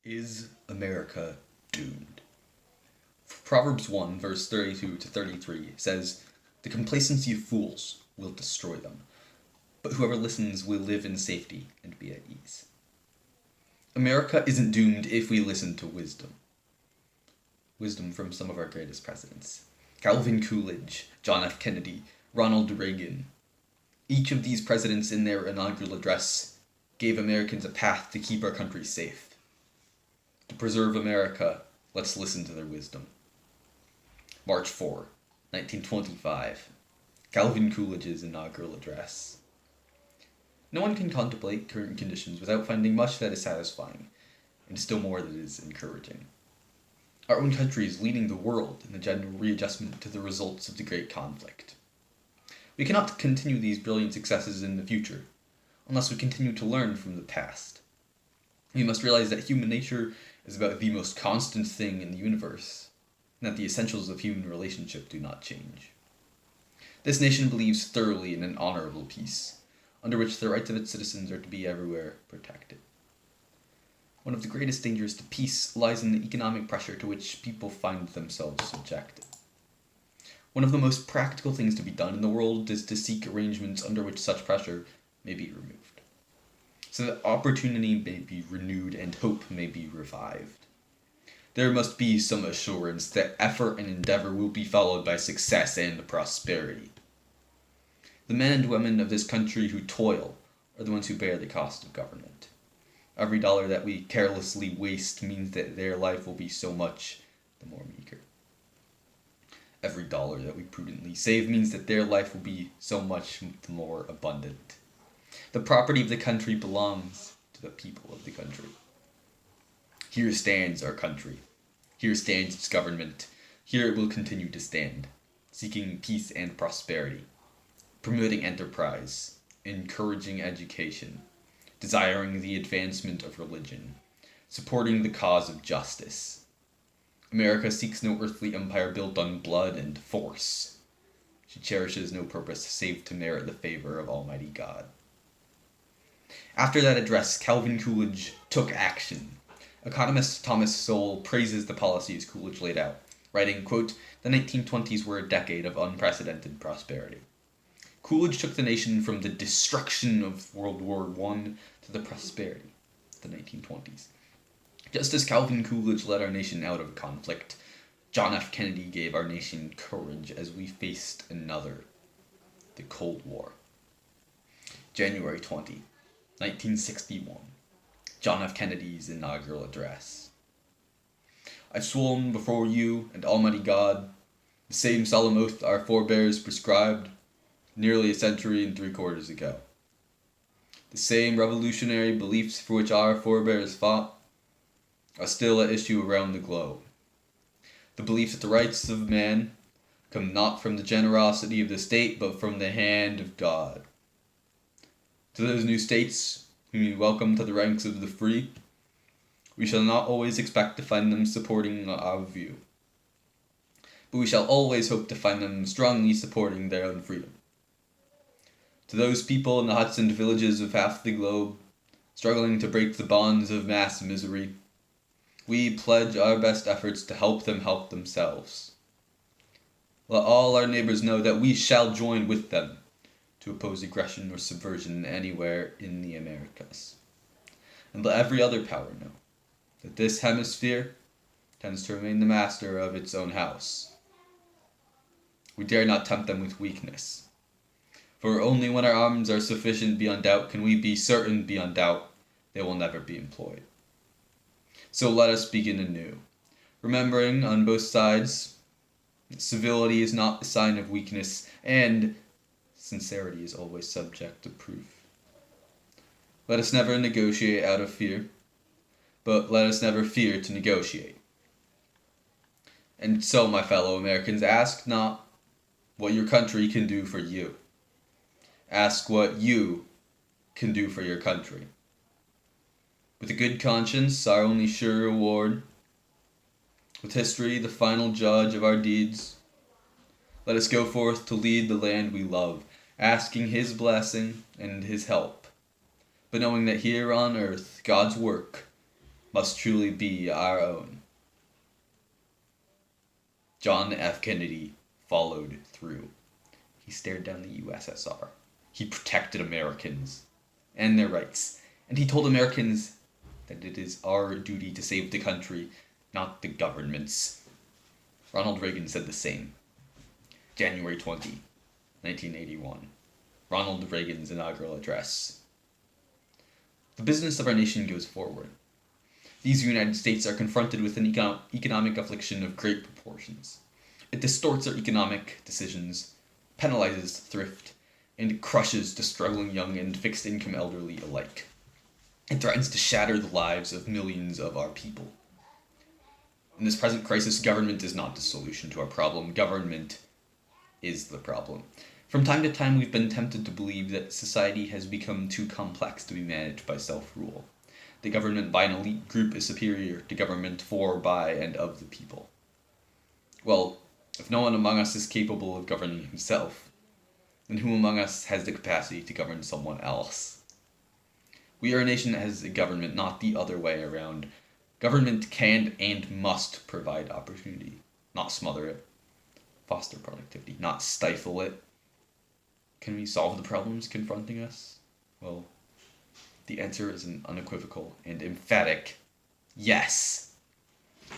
Is America doomed? Proverbs 1, verse 32 to 33 says, "The complacency of fools will destroy them, but whoever listens will live in safety and be at ease." America isn't doomed if we listen to wisdom. Wisdom from some of our greatest presidents. Calvin Coolidge, John F. Kennedy, Ronald Reagan. Each of these presidents in their inaugural address gave Americans a path to keep our country safe. To preserve America, let's listen to their wisdom. March 4, 1925. Calvin Coolidge's inaugural address. No one can contemplate current conditions without finding much that is satisfying, and still more that is encouraging. Our own country is leading the world in the general readjustment to the results of the great conflict. We cannot continue these brilliant successes in the future, unless we continue to learn from the past. We must realize that human nature is about the most constant thing in the universe, and that the essentials of human relationship do not change. This nation believes thoroughly in an honorable peace, under which the rights of its citizens are to be everywhere protected. One of the greatest dangers to peace lies in the economic pressure to which people find themselves subjected. One of the most practical things to be done in the world is to seek arrangements under which such pressure may be removed, so that opportunity may be renewed and hope may be revived. There must be some assurance that effort and endeavor will be followed by success and prosperity. The men and women of this country who toil are the ones who bear the cost of government. Every dollar that we carelessly waste means that their life will be so much the more meager. Every dollar that we prudently save means that their life will be so much the more abundant. The property of the country belongs to the people of the country. Here stands our country. Here stands its government. Here it will continue to stand, seeking peace and prosperity, promoting enterprise, encouraging education, desiring the advancement of religion, supporting the cause of justice. America seeks no earthly empire built on blood and force. She cherishes no purpose save to merit the favor of Almighty God. After that address, Calvin Coolidge took action. Economist Thomas Sowell praises the policies Coolidge laid out, writing, quote, "The 1920s were a decade of unprecedented prosperity." Coolidge took the nation from the destruction of World War I to the prosperity of the 1920s. Just as Calvin Coolidge led our nation out of conflict, John F. Kennedy gave our nation courage as we faced another, the Cold War. January 20, 1961. John F. Kennedy's inaugural address. "I've sworn before you and Almighty God the same solemn oath our forebears prescribed nearly a century and 3/4 ago. The same revolutionary beliefs for which our forebears fought are still at issue around the globe. The belief that the rights of man come not from the generosity of the state, but from the hand of God. To those new states whom we welcome to the ranks of the free, we shall not always expect to find them supporting our view, but we shall always hope to find them strongly supporting their own freedom. To those people in the huts and villages of half the globe, struggling to break the bonds of mass misery, we pledge our best efforts to help them help themselves. Let all our neighbors know that we shall join with them to oppose aggression or subversion anywhere in the Americas. And let every other power know that this hemisphere tends to remain the master of its own house. We dare not tempt them with weakness, for only when our arms are sufficient beyond doubt can we be certain beyond doubt they will never be employed. So let us begin anew, remembering on both sides that civility is not a sign of weakness, and sincerity is always subject to proof. Let us never negotiate out of fear, but let us never fear to negotiate. And so, my fellow Americans, ask not what your country can do for you. Ask what you can do for your country. With a good conscience, our only sure reward, with history the final judge of our deeds, let us go forth to lead the land we love, asking his blessing and his help, but knowing that here on earth God's work must truly be our own. John F. Kennedy followed through. He stared down the USSR. He protected Americans and their rights. And he told Americans that it is our duty to save the country, not the government's. Ronald Reagan said the same. January 20, 1981. Ronald Reagan's inaugural address. The business of our nation goes forward. These United States are confronted with an economic affliction of great proportions. It distorts our economic decisions, penalizes thrift, and crushes the struggling young and fixed-income elderly alike. It threatens to shatter the lives of millions of our people. In this present crisis, government is not the solution to our problem. Government is the problem. From time to time, we've been tempted to believe that society has become too complex to be managed by self-rule. The government by an elite group is superior to government for, by, and of the people. Well, if no one among us is capable of governing himself, then who among us has the capacity to govern someone else? We are a nation that has a government, not the other way around. Government can and must provide opportunity, not smother it. Foster productivity, not stifle it. Can we solve the problems confronting us? Well, the answer is an unequivocal and emphatic yes.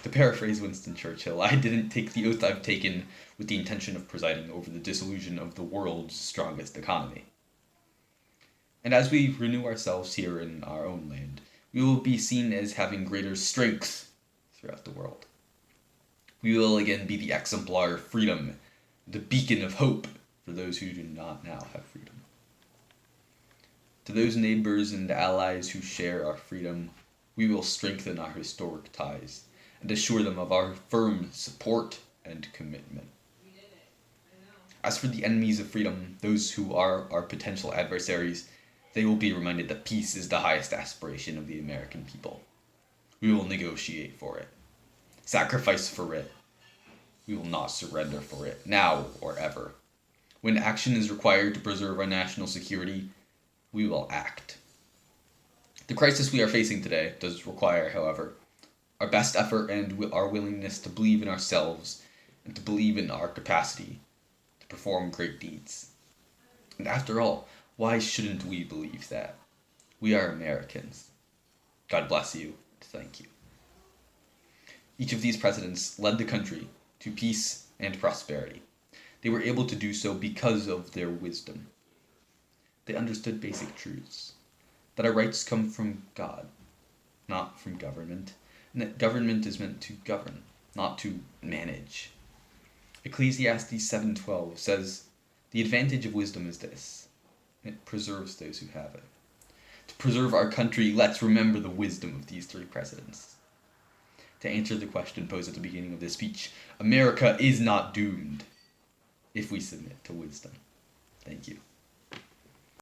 To paraphrase Winston Churchill, I didn't take the oath I've taken with the intention of presiding over the dissolution of the world's strongest economy. And as we renew ourselves here in our own land, we will be seen as having greater strength throughout the world. We will again be the exemplar of freedom, the beacon of hope for those who do not now have freedom. To those neighbors and allies who share our freedom, we will strengthen our historic ties and assure them of our firm support and commitment. As for the enemies of freedom, those who are our potential adversaries, they will be reminded that peace is the highest aspiration of the American people. We will negotiate for it, sacrifice for it. We will not surrender for it, now or ever. When action is required to preserve our national security, we will act. The crisis we are facing today does require, however, our best effort and our willingness to believe in ourselves and to believe in our capacity to perform great deeds. And after all, why shouldn't we believe that? We are Americans. God bless you. Thank you. Each of these presidents led the country to peace and prosperity. They were able to do so because of their wisdom. They understood basic truths, that our rights come from God, not from government, and that government is meant to govern, not to manage. Ecclesiastes 7:12 says, "The advantage of wisdom is this, it preserves those who have it." To preserve our country, let's remember the wisdom of these three presidents. To answer the question posed at the beginning of this speech, America is not doomed if we submit to wisdom. Thank you.